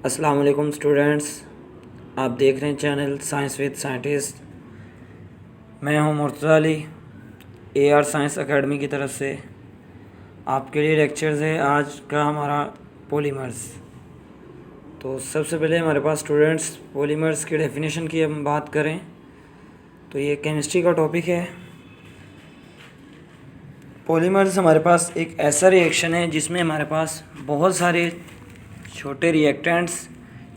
अस्सलाम वालेकुम स्टूडेंट्स, आप देख रहे हैं चैनल साइंस विद साइंटिस्ट। मैं हूं Murtaza Ali, AR science academy की तरफ से आपके लिए लेक्चर्स है। आज का हमारा पॉलीमर्स। तो सबसे पहले हमारे पास स्टूडेंट्स पॉलीमर्स की डेफिनेशन की हम बात करें तो ये केमिस्ट्री का टॉपिक है। पॉलीमर्स हमारे पास एक ऐसा रिएक्शन है जिसमें हमारे पास बहुत सारे छोटे रिएक्टेंट्स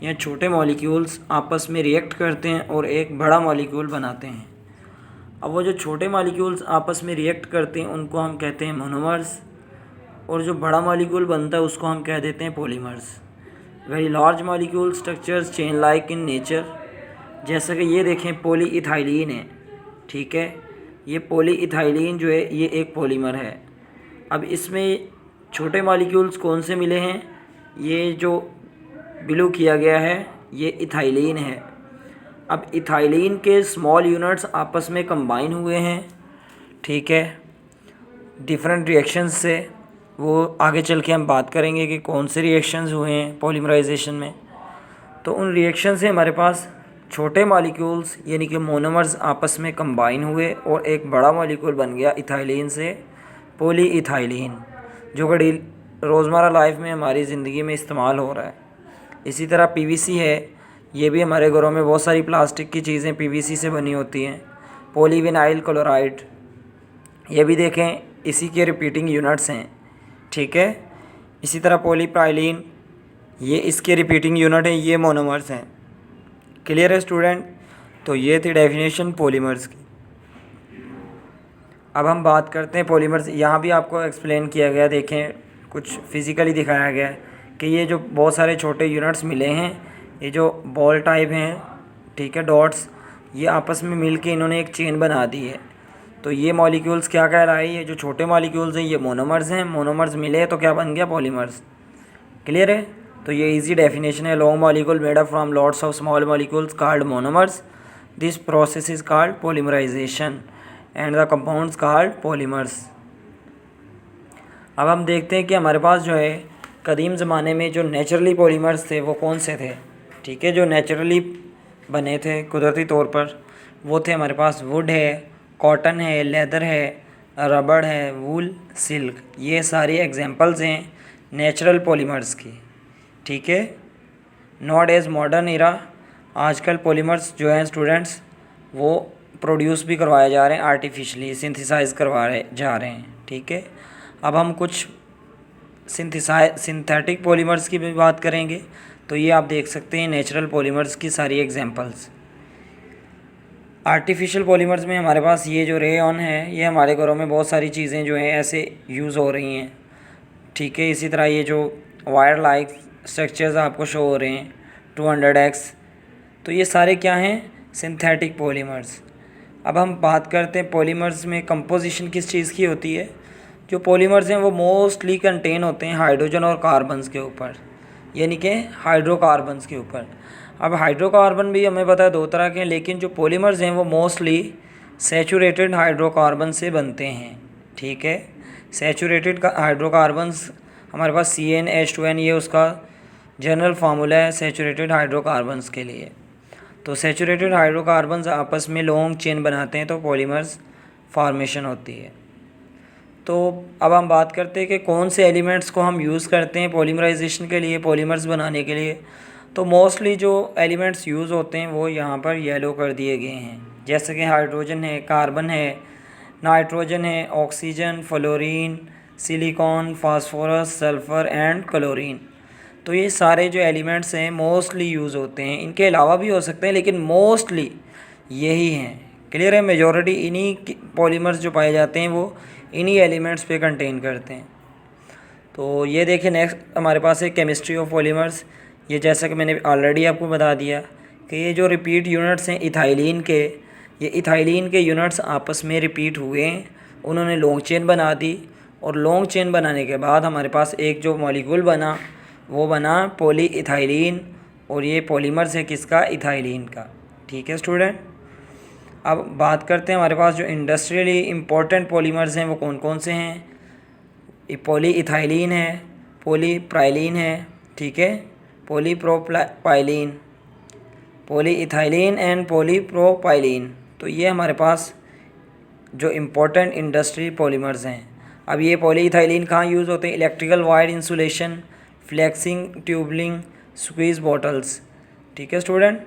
या छोटे मॉलिक्यूल्स आपस में रिएक्ट करते हैं और एक बड़ा मॉलिक्यूल बनाते हैं। अब वो जो छोटे मॉलिक्यूल्स आपस में रिएक्ट करते हैं उनको हम कहते हैं मोनोमर्स, और जो बड़ा मॉलिक्यूल बनता है उसको हम कह देते हैं polymers. Very large molecule structures chain like in nature. जैसा कि ये देखें, पॉलीइथाइलीन है, ठीक है। ये पॉलीइथाइलीन जो है ये एक पॉलीमर है। अब इसमें छोटे मॉलिक्यूल्स कौन से मिले हैं? ये जो ब्लू किया गया है ये इथाइलीन है। अब इथाइलीन के स्मॉल यूनिट्स आपस में कंबाइन हुए हैं, ठीक है, डिफरेंट रिएक्शंस से। वो आगे चल के हम बात करेंगे कि कौन से रिएक्शंस हुए हैं पॉलीमराइजेशन में। तो उन रिएक्शन से हमारे पास छोटे मॉलिक्यूल्स यानी कि मोनोमर्स आपस में कंबाइन हुए और एक बड़ा मॉलिक्यूल बन गया इथाइलीन से, पॉलीइथाइलीन, जो कि रोज़मर्रा लाइफ में हमारी ज़िंदगी में इस्तेमाल हो रहा है। इसी तरह PVC है, ये भी हमारे घरों में बहुत सारी प्लास्टिक की चीज़ें PVC से बनी होती हैं। पॉलीविनाइल क्लोराइड, ये भी देखें इसी के रिपीटिंग यूनिट्स हैं, ठीक है। इसी तरह पॉलीप्राइलीन, ये इसके रिपीटिंग यूनिट हैं, ये मोनोमर्स हैं। क्लियर है स्टूडेंट? तो ये थी डेफिनेशन पॉलीमर्स की। अब हम बात करते हैं पॉलीमर्स। यहाँ भी आपको एक्सप्लेन किया गया, देखें कुछ फिज़िकली दिखाया गया है कि ये जो बहुत सारे छोटे यूनिट्स मिले हैं, ये जो बॉल टाइप हैं, ठीक है, डॉट्स, ये आपस में मिल के इन्होंने एक चेन बना दी है। तो ये मॉलिक्यूल्स क्या कहलाए? ये जो छोटे मॉलिक्यूल्स हैं ये मोनोमर्स हैं। मोनोमर्स मिले तो क्या बन गया? पॉलीमर्स। क्लियर है? तो ये इजी डेफिनेशन है। Long molecule made up from lots of small molecules called monomers. This process is called polymerisation and the compounds called polymers. अब हम देखते हैं कि हमारे पास जो है कदीम ज़माने में जो नेचुरली पॉलीमर्स थे वो कौन से थे, ठीक है। जो नेचुरली बने थे कुदरती तौर पर, वो थे हमारे पास वुड है, कॉटन है, लेदर है, रबड़ है, वूल, सिल्क। ये सारी एग्जांपल्स हैं नेचुरल पॉलीमर्स की, ठीक है। नॉट एज मॉडर्न इरा, आजकल पॉलीमर्स जो हैं स्टूडेंट्स वो प्रोड्यूस भी करवाए जा रहे हैं, आर्टिफिशली सिंथेसाइज करवाए जा रहे हैं, ठीक है। अब हम कुछ सिंथेटिक पॉलीमर्स की भी बात करेंगे। तो ये आप देख सकते हैं नेचुरल पॉलीमर्स की सारी एग्जांपल्स। आर्टिफिशियल पॉलीमर्स में हमारे पास ये जो रेयॉन है, ये हमारे घरों में बहुत सारी चीज़ें जो हैं ऐसे यूज़ हो रही हैं, ठीक है। इसी तरह ये जो वायर लाइक स्ट्रक्चर्स आपको शो हो रहे हैं 200X, तो ये सारे क्या हैं? Synthetic polymers. अब हम बात करते हैं पॉलीमर्स में कंपोजिशन किस चीज़ की होती है। जो पॉलीमर्स हैं वो मोस्टली कंटेन होते हैं हाइड्रोजन और कार्बन्स के ऊपर, यानी कि हाइड्रोकार्बन्स के ऊपर। अब हाइड्रोकार्बन भी हमें पता है दो तरह के हैं, लेकिन जो पॉलीमर्स हैं वो मोस्टली सैचुरेटेड हाइड्रोकार्बन से बनते हैं, ठीक है। सैचुरेटेड हाइड्रोकार्बन्स हमारे पास CnH2n, ये उसका जनरल फार्मूला है सैचुरेटेड हाइड्रोकार्बन्स के लिए। तो सैचुरेटेड हाइड्रोकार्बन्स आपस में लॉन्ग चेन बनाते हैं तो पॉलीमर्स फॉर्मेशन होती है। तो अब हम बात करते हैं कि कौन से एलिमेंट्स को हम यूज़ करते हैं पॉलीमराइजेशन के लिए, पॉलीमर्स बनाने के लिए। तो मोस्टली जो एलिमेंट्स यूज़ होते हैं वो यहाँ पर येलो कर दिए गए हैं, जैसे कि हाइड्रोजन है, कार्बन है, नाइट्रोजन है, oxygen, fluorine, silicon, phosphorus, sulphur and chlorine. तो ये सारे जो एलिमेंट्स हैं मोस्टली यूज़ होते हैं। इनके अलावा भी हो सकते हैं लेकिन मोस्टली यही हैं। क्लियर है? मेजॉरिटी इन्हीं पॉलीमर्स जो पाए जाते हैं वो इन्हीं एलिमेंट्स पे कंटेन करते हैं। तो ये देखिए नेक्स्ट हमारे पास है केमिस्ट्री ऑफ पॉलीमर्स। ये जैसा कि मैंने ऑलरेडी आपको बता दिया कि ये जो रिपीट यूनिट्स हैं इथाइलीन के, ये इथाइलीन के यूनिट्स आपस में रिपीट हुए हैं, उन्होंने लॉन्ग चेन बना दी, और लॉन्ग चेन बनाने के बाद हमारे पास एक जो मॉलिक्यूल बना वो बना पॉलीइथाइलीन, और ये पॉलीमर्स है किसका? इथाइलीन का, ठीक है स्टूडेंट। अब बात करते हैं हमारे पास जो इंडस्ट्रियली इम्पोर्टेंट पॉलीमर्स हैं वो कौन कौन से हैं। ये पॉलीइथाइलीन है, पॉलीप्राइलीन है, ठीक है, पॉलीप्रोपाइलीन, पॉलीइथाइलीन एंड पॉलीप्रोपाइलीन। तो ये हमारे पास जो इम्पोर्टेंट इंडस्ट्री पॉलीमर्स हैं। अब ये पॉलीइथाइलीन कहाँ यूज़ होते हैं? Electrical wire insulation, flexing tubing, squeeze bottles. ठीक है स्टूडेंट,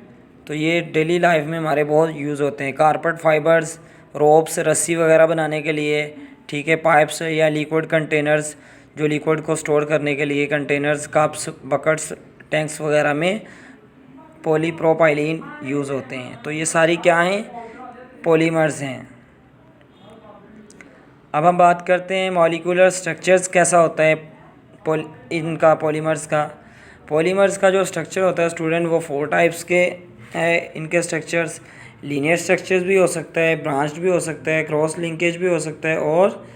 तो ये डेली लाइफ में हमारे बहुत यूज़ होते हैं। कारपेट फाइबर्स, रोप्स, रस्सी वगैरह बनाने के लिए। ठीक है, पाइप्स या लिक्विड कंटेनर्स, जो लिक्विड को स्टोर करने के लिए कंटेनर्स, कप्स, बकेट्स, टैंक्स वगैरह में पॉलीप्रोपाइलीन यूज़ होते हैं। तो ये सारी क्या हैं? पॉलीमर्स हैं। अब हम बात करते हैं मॉलिक्यूलर स्ट्रक्चर्स कैसा होता है इनका, पॉलीमर्स का जो स्ट्रक्चर होता है स्टूडेंट, वो 4 टाइप्स के है इनके स्ट्रक्चर्स। लीनियर स्ट्रक्चर्स भी हो सकता है, ब्रांच्ड भी हो सकता है, क्रॉस लिंकेज भी हो सकता है और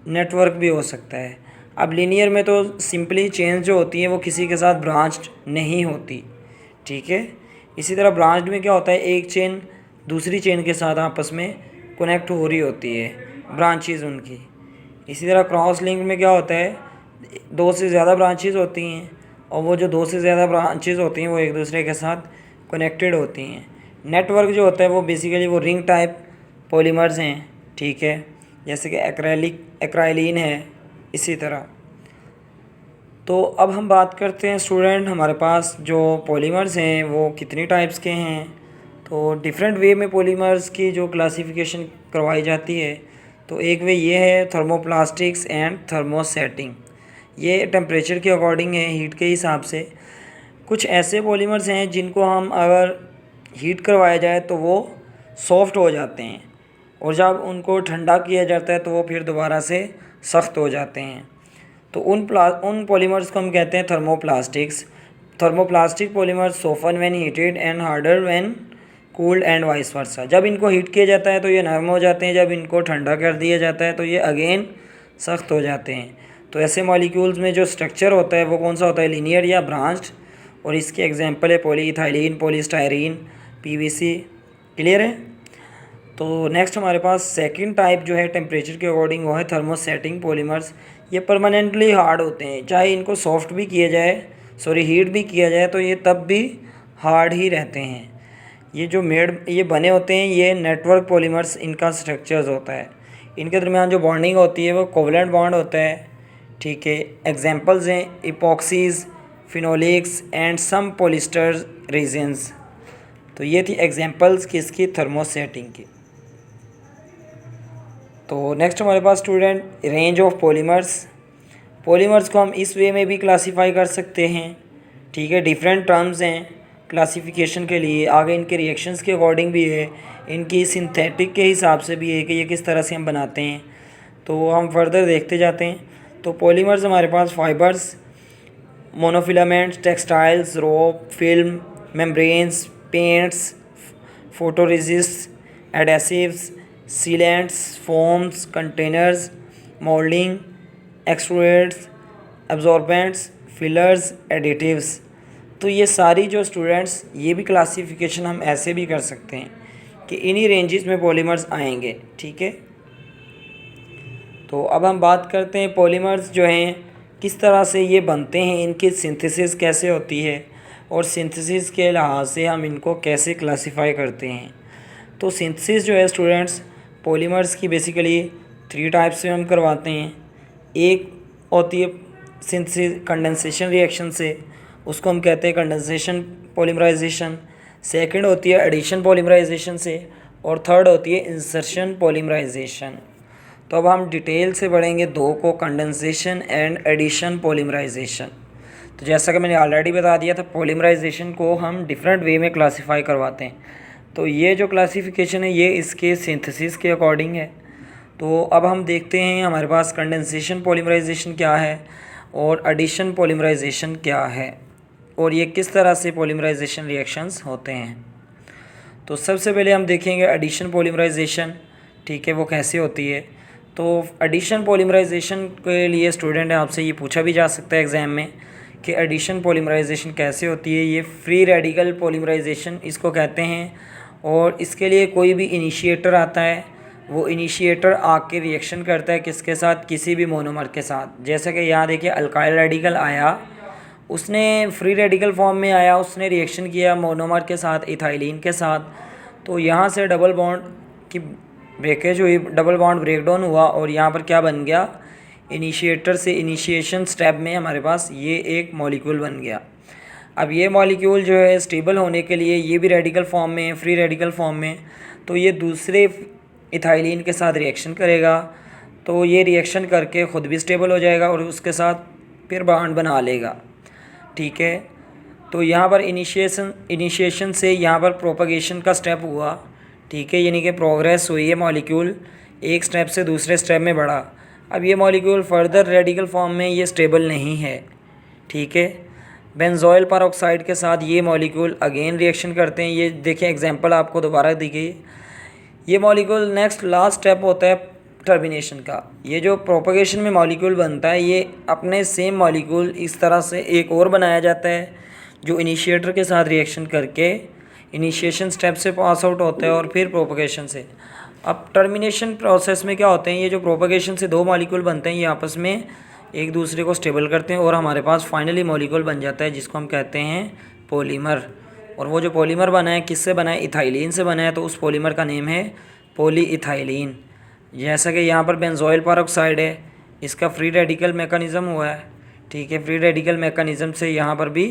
नेटवर्क भी हो सकता है। अब लीनियर में तो सिंपली चेन्स जो होती हैं वो किसी के साथ ब्रांच्ड नहीं होती। ठीक है, इसी तरह ब्रांच्ड में क्या होता है, एक चेन दूसरी चेन के साथ आपस में कनेक्ट हो रही होती है, ब्रांचेस उनकी। इसी तरह क्रॉस लिंक में क्या होता है, 2 से ज़्यादा ब्रांचेस होती हैं और वो जो 2 से ज़्यादा ब्रांचेस होती हैं वो एक दूसरे के साथ कनेक्टेड होती हैं। नेटवर्क जो होता है वो बेसिकली वो रिंग टाइप पॉलीमर्स हैं। ठीक है, जैसे कि एक्राइलिन है, इसी तरह। तो अब हम बात करते हैं स्टूडेंट, हमारे पास जो पॉलीमर्स हैं वो कितनी टाइप्स के हैं। तो डिफरेंट वे में पॉलीमर्स की जो क्लासिफिकेशन करवाई जाती है, तो एक वे ये है थर्मोप्लास्टिक्स एंड थर्मोसेटिंग। ये टेम्परेचर के अकॉर्डिंग है, हीट के हिसाब से। कुछ ऐसे पॉलीमर्स हैं जिनको हम अगर हीट करवाया जाए तो वो सॉफ्ट हो जाते हैं और जब उनको ठंडा किया जाता है तो वो फिर दोबारा से सख्त हो जाते हैं। तो उन पॉलीमर्स को हम कहते हैं thermoplastics. Thermoplastic polymers soften when heated and harder when cooled and vice versa. जब इनको हीट किया जाता है तो ये नरम हो जाते हैं, जब इनको ठंडा कर दिया जाता है तो ये अगेन सख्त हो जाते हैं। तो ऐसे मॉलिक्यूल्स में जो स्ट्रक्चर होता है वो कौन सा होता है, लीनियर या ब्रांच्ड। और इसके एग्जांपल है पॉलीइथाइलीन, पॉलीस्टायरीन, पीवीसी। क्लियर है। तो नेक्स्ट हमारे पास सेकंड टाइप जो है टेम्परेचर के अकॉर्डिंग, वो है थर्मोसेटिंग पॉलीमर्स। ये परमानेंटली हार्ड होते हैं, चाहे इनको सॉफ्ट भी किया जाए, हीट भी किया जाए तो ये तब भी हार्ड ही रहते हैं। ये बने होते हैं, ये नेटवर्क पॉलीमर्स इनका स्ट्रक्चर्स होता है। इनके दरमियान जो बॉन्डिंग होती है वो कोवलेंट बॉन्ड होता है। ठीक है, एग्जांपल्स हैं epoxies, phenolics and some polyester resins. तो ये थी एग्जांपल्स किसकी, थर्मोसेटिंग की। तो नेक्स्ट हमारे पास स्टूडेंट रेंज ऑफ पॉलीमर्स को हम इस वे में भी क्लासीफाई कर सकते हैं। ठीक है, डिफरेंट टर्म्स हैं क्लासिफिकेशन के लिए। आगे इनके रिएक्शंस के अकॉर्डिंग भी है, इनकी सिंथेटिक के हिसाब से भी है कि ये किस तरह से हम बनाते हैं। तो हम फर्दर देखते जाते हैं। तो पॉलीमर्स हमारे पास fibres, monofilaments, textiles, rope, film, membranes, paints, photoresist, adhesives, sealants, foams, containers, moulding, extrudes, absorbents, fillers, additives. तो ये सारी जो स्टूडेंट्स, ये भी क्लासिफिकेशन हम ऐसे भी कर सकते हैं कि इन्हीं रेंजेस में पॉलीमर्स आएंगे। ठीक है, तो अब हम बात करते हैं पॉलीमर्स जो हैं किस तरह से ये बनते हैं, इनकी सिंथेसिस कैसे होती है और सिंथेसिस के लिहाज से हम इनको कैसे क्लासिफाई करते हैं। तो सिंथेसिस जो है स्टूडेंट्स पॉलीमर्स की बेसिकली 3 टाइप्स से हम करवाते हैं। एक होती है सिंथेसिस कंडेंसेशन रिएक्शन से, उसको हम कहते हैं कंडेंसेशन पॉलीमराइजेशन। सेकंड होती है एडिशन पॉलीमराइजेशन से और थर्ड होती है इंसर्शन पॉलीमराइजेशन। तो अब हम डिटेल से पढ़ेंगे दो को, कंडेंसेशन एंड एडिशन पॉलीमराइजेशन। तो जैसा कि मैंने ऑलरेडी बता दिया था, पॉलीमराइजेशन को हम डिफरेंट वे में क्लासीफाई करवाते हैं। तो ये जो क्लासिफिकेशन है ये इसके सिंथेसिस के अकॉर्डिंग है। तो अब हम देखते हैं हमारे पास कंडेंसेशन पॉलीमराइजेशन क्या है और एडिशन पॉलीमराइजेशन क्या है और ये किस तरह से पॉलीमराइजेशन रिएक्शंस होते हैं। तो सबसे पहले हम देखेंगे एडिशन पॉलीमराइजेशन। ठीक है, वो कैसे होती है। तो एडिशन पॉलीमराइजेशन के लिए स्टूडेंट आपसे ये पूछा भी जा सकता है एग्ज़ाम में कि एडिशन पॉलीमराइजेशन कैसे होती है। ये फ्री रेडिकल पॉलीमराइजेशन इसको कहते हैं और इसके लिए कोई भी इनिशिएटर आता है, वो इनिशिएटर आके रिएक्शन करता है किसके साथ, किसी भी मोनोमर के साथ। जैसे कि यहाँ देखिए अल्काइल रेडिकल आया उसने फ्री रेडिकल फॉर्म में आया, उसने रिएक्शन किया मोनोमर के साथ इथाइलिन के साथ, तो यहाँ से डबल बॉन्ड की ब्रेकेज हुई, डबल बॉन्ड ब्रेक डाउन हुआ और यहाँ पर क्या बन गया, इनिशिएटर से इनिशिएशन स्टेप में हमारे पास ये एक मॉलिक्यूल बन गया। अब ये मॉलिक्यूल जो है स्टेबल होने के लिए ये भी रेडिकल फॉर्म में, फ्री रेडिकल फॉर्म में, तो ये दूसरे इथाइलिन के साथ रिएक्शन करेगा, तो ये रिएक्शन करके ख़ुद भी स्टेबल हो जाएगा और उसके साथ फिर बॉन्ड बना लेगा। ठीक है, तो यहाँ पर इनिशिएशन से यहाँ पर प्रोपगेशन का स्टेप हुआ। ठीक है, यानी कि प्रोग्रेस हुई है, मॉलिक्यूल एक स्टेप से दूसरे स्टेप में बढ़ा। अब ये मॉलिक्यूल फर्दर रेडिकल फॉर्म में ये स्टेबल नहीं है। ठीक है, बेंजोइल परऑक्साइड के साथ ये मॉलिक्यूल अगेन रिएक्शन करते हैं। ये देखिए एग्जांपल आपको दोबारा दी गई। ये मॉलिक्यूल नेक्स्ट लास्ट स्टेप होता है टर्मिनेशन का। ये जो प्रोपगेशन में मॉलिक्यूल बनता है, ये अपने सेम मॉलिक्यूल इस तरह से एक और बनाया जाता है जो इनिशिएटर के साथ रिएक्शन करके इनिशिएशन स्टेप से पास आउट होता है और फिर प्रोपगेशन से। अब टर्मिनेशन प्रोसेस में क्या होते हैं, ये जो प्रोपगेशन से दो मॉलिक्यूल बनते हैं, ये आपस में एक दूसरे को स्टेबल करते हैं और हमारे पास फाइनली मॉलिक्यूल बन जाता है जिसको हम कहते हैं पॉलीमर। और वो जो पॉलीमर बना है किससे बना है, इथाइलिन से बना है, तो उस पॉलीमर का नेम है पॉलीइथाइलिन। जैसा कि यहाँ पर बेंजोइल परऑक्साइड है, इसका फ्री रेडिकल मैकेनिज़्म हुआ है। ठीक है, फ्री रेडिकल मैकेनिज़्म से यहाँ पर भी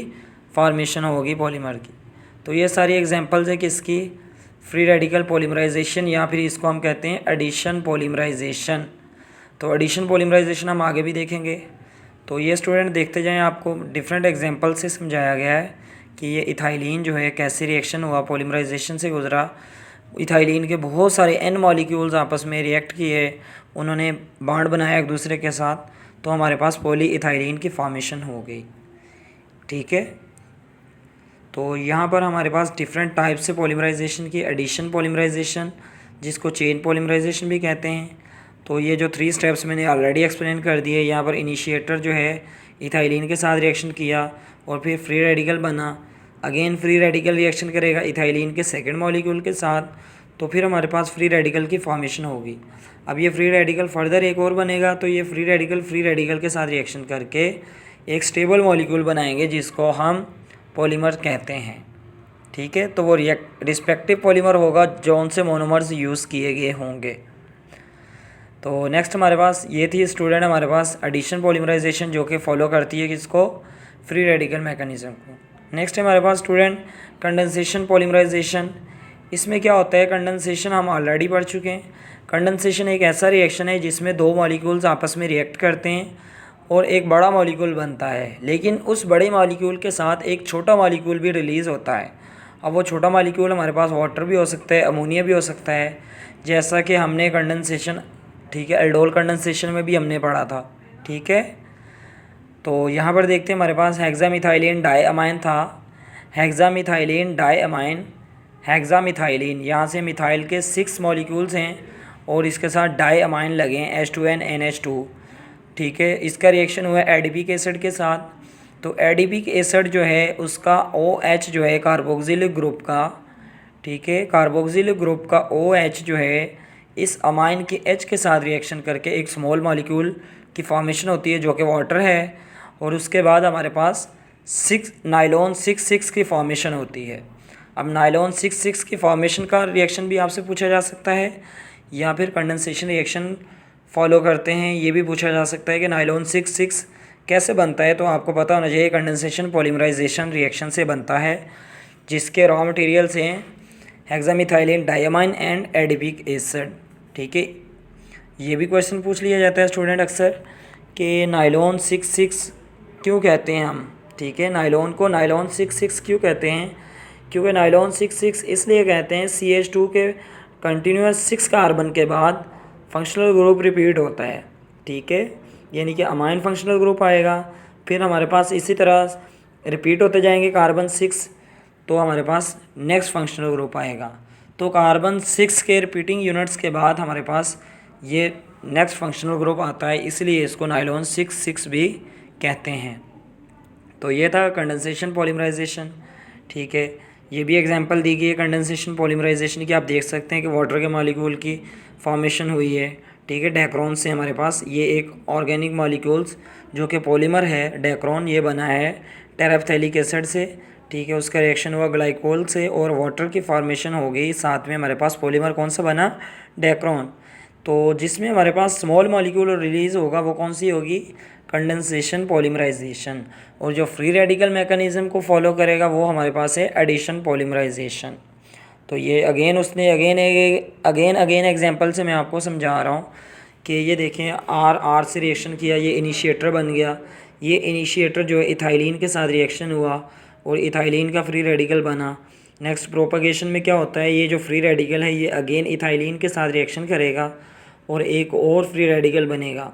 फॉर्मेशन होगी पॉलीमर की। तो ये सारी एग्जांपल्स है किसकी, फ्री रेडिकल पॉलीमराइजेशन, या फिर इसको हम कहते हैं एडिशन पॉलीमराइजेशन। तो एडिशन पॉलीमराइजेशन हम आगे भी देखेंगे। तो ये स्टूडेंट देखते जाएं, आपको डिफरेंट एग्जांपल से समझाया गया है कि ये इथाइलिन जो है कैसे रिएक्शन हुआ, पॉलीमराइजेशन से गुजरा। इथाइलिन के बहुत सारे एन मॉलिक्यूल्स आपस में रिएक्ट किए, उन्होंने बॉन्ड बनाया एक दूसरे के साथ, तो हमारे पास पॉलीइथाइलिन की फॉर्मेशन हो गई। ठीक है, तो यहाँ पर हमारे पास डिफरेंट टाइप से पॉलीमराइजेशन की, एडिशन पॉलीमराइजेशन जिसको चेन पॉलीमराइजेशन भी कहते हैं। तो ये जो 3 स्टेप्स मैंने ऑलरेडी एक्सप्लेन कर दिए। यहाँ पर इनिशिएटर जो है इथाइलिन के साथ रिएक्शन किया और फिर फ्री रेडिकल बना, अगेन फ्री रेडिकल रिएक्शन करेगा इथाइलिन के सेकंड मॉलिक्यूल के साथ, तो फिर हमारे पास फ्री रेडिकल की फॉर्मेशन होगी। अब ये फ्री रेडिकल फर्दर एक और बनेगा, तो ये फ्री रेडिकल के साथ रिएक्शन करके एक स्टेबल मॉलिक्यूल बनाएंगे जिसको हम पॉलीमर कहते हैं। ठीक है, तो वो रिस्पेक्टिव पॉलीमर होगा जो उनसे मोनोमर्स यूज़ किए गए होंगे। तो नेक्स्ट हमारे पास ये थी स्टूडेंट, हमारे पास एडिशन पॉलीमराइजेशन जो कि फॉलो करती है किसको, फ्री रेडिकल मैकेनिज़्म को। नेक्स्ट है हमारे पास स्टूडेंट कंडेंसेशन पॉलीमराइजेशन। इसमें क्या होता है, कंडेंसेशन हम ऑलरेडी पढ़ चुके हैं। कंडेंसेशन एक ऐसा रिएक्शन है जिसमें दो मॉलिक्यूल्स आपस में रिएक्ट करते हैं और एक बड़ा मॉलिक्यूल बनता है, लेकिन उस बड़े मॉलिक्यूल के साथ एक छोटा मॉलिक्यूल भी रिलीज़ होता है। अब वो छोटा मॉलिक्यूल हमारे पास वाटर भी हो सकता है, अमोनिया भी हो सकता है, जैसा कि हमने कंडेंसेशन, ठीक है, एल्डोल कंडेंसेशन में भी हमने पढ़ा था। ठीक है, तो यहाँ पर देखते हैं हमारे पास हेक्सामिथाइलिन डाइअमाइन था। हेक्सामिथाइलिन डाइअमाइन, हेक्सामिथाइलिन, यहाँ से मिथाइल के 6 मॉलिक्यूल्स हैं और इसके साथ डाइअमाइन लगे हैं H2N NH2। ठीक है, इसका रिएक्शन हुआ है एडिपिक एसिड के साथ। तो एडिपिक एसिड जो है उसका OH जो है कार्बोक्सिलिक ग्रुप का, ठीक है, कार्बोक्सिलिक ग्रुप का OH जो है इस अमाइन के H के साथ रिएक्शन करके एक स्मॉल मॉलिक्यूल की फॉर्मेशन होती है जो कि वाटर है, और उसके बाद हमारे पास नाइलॉन 6,6 की फॉर्मेशन होती है। अब नाइलॉन 6,6 की फॉर्मेशन का रिएक्शन भी आपसे पूछा जा सकता है, या फिर कंडेंसेशन रिएक्शन फॉलो करते हैं ये भी पूछा जा सकता है कि नाइलॉन 6,6 कैसे बनता है। तो आपको पता होना चाहिए कंडेंसेशन पॉलीमराइजेशन रिएक्शन से बनता है, जिसके रॉ मटेरियल्स हैं hexamethylene diamine and adipic acid. ठीक है, ये भी क्वेश्चन पूछ लिया जाता है स्टूडेंट अक्सर कि नाइलॉन 6,6 क्यों कहते हैं हम। ठीक है, नाइलॉन को नाइलॉन 6,6 क्यों कहते हैं, क्योंकि नाइलॉन 6,6 इसलिए कहते हैं CH2 के कंटिन्यूस 6 कार्बन के बाद फंक्शनल ग्रुप रिपीट होता है। ठीक है, यानी कि अमाइन फंक्शनल ग्रुप आएगा, फिर हमारे पास इसी तरह रिपीट होते जाएंगे कार्बन 6, तो हमारे पास नेक्स्ट फंक्शनल ग्रुप आएगा। तो कार्बन 6 के रिपीटिंग यूनिट्स के बाद हमारे पास ये नेक्स्ट फंक्शनल ग्रुप आता है, इसलिए इसको नाइलॉन 6,6 भी कहते हैं। तो ये था कंडेंसेशन पॉलीमराइजेशन। ठीक है, ये भी एग्जांपल दी गई है कंडेंसेशन पॉलीमराइजेशन की। आप देख सकते हैं कि वाटर के मॉलिक्यूल की फॉर्मेशन हुई है। ठीक है, डेक्रोन से हमारे पास ये एक ऑर्गेनिक मॉलिक्यूल्स जो कि पॉलीमर है, डेक्रोन ये बना है टेरेप्थेलिक एसिड से, ठीक है, उसका रिएक्शन हुआ ग्लाइकोल से और वाटर की फॉर्मेशन हो गई। साथ में हमारे पास पॉलीमर कौन सा बना, डेक्रोन। तो जिसमें हमारे पास स्मॉल मॉलिक्यूल रिलीज़ होगा वो कौन सी होगी, कंडेंसेशन पॉलीमराइजेशन। और जो फ्री रेडिकल मैकेनिज्म को फॉलो करेगा वो हमारे पास है एडिशन पॉलीमराइजेशन। तो ये अगेन उसने अगेन एग्जांपल से मैं आपको समझा रहा हूँ कि ये देखें आर से रिएक्शन किया, ये इनिशिएटर बन गया। ये इनिशिएटर जो है इथाइलिन के साथ रिएक्शन हुआ और इथाइलिन का फ्री रेडिकल बना। नेक्स्ट प्रोपगेशन में क्या होता है, ये जो फ्री रेडिकल है ये अगेन इथाइलिन के साथ रिएक्शन करेगा और एक और फ्री रेडिकल बनेगा।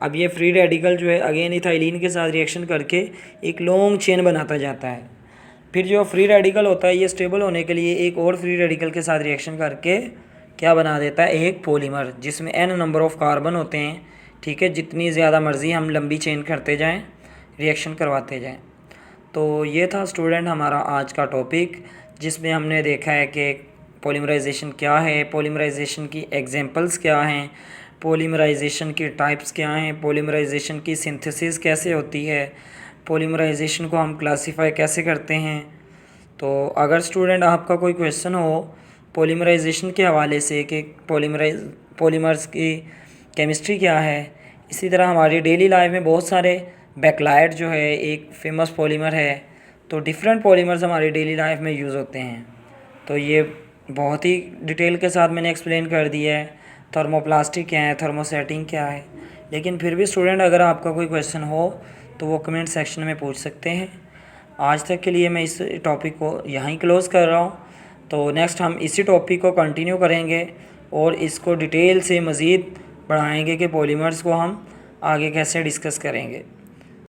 अब ये फ्री रेडिकल जो है अगेन इथाइलिन के साथ रिएक्शन करके एक लॉन्ग चेन बनाता जाता है। फिर जो फ्री रेडिकल होता है ये स्टेबल होने के लिए एक और फ्री रेडिकल के साथ रिएक्शन करके क्या बना देता है, एक पॉलीमर जिसमें n नंबर ऑफ़ कार्बन होते हैं, ठीक है। जितनी ज़्यादा मर्ज़ी हम लंबी चेन करते जाएं, रिएक्शन करवाते जाएं। तो ये था स्टूडेंट हमारा आज का टॉपिक, जिसमें हमने देखा है कि पॉलीमराइजेशन क्या है, पॉलीमराइजेशन की एग्जांपल्स क्या हैं, पॉलीमराइजेशन की टाइप्स क्या हैं, पॉलीमराइजेशन की सिंथेसिस कैसे होती है, पॉलीमराइजेशन को हम क्लासीफाई कैसे करते हैं। तो अगर स्टूडेंट आपका कोई क्वेश्चन हो पॉलीमराइजेशन के हवाले से कि पॉलीमर्स की केमिस्ट्री क्या है, इसी तरह हमारी डेली लाइफ में बहुत सारे बैकलाइट जो है एक फेमस पॉलीमर है। तो डिफरेंट पॉलीमर्स हमारी डेली लाइफ में यूज़ होते हैं। तो ये बहुत ही डिटेल के साथ मैंने एक्सप्लेन कर दिया है थर्मोप्लास्टिक क्या है, थर्मोसेटिंग क्या है। लेकिन फिर भी स्टूडेंट अगर आपका कोई क्वेश्चन हो तो वो कमेंट सेक्शन में पूछ सकते हैं। आज तक के लिए मैं इस टॉपिक को यहीं क्लोज़ कर रहा हूँ। तो नेक्स्ट हम इसी टॉपिक को कंटिन्यू करेंगे और इसको डिटेल से मज़ीद बढ़ाएंगे कि पॉलीमर्स को हम आगे कैसे डिस्कस करेंगे।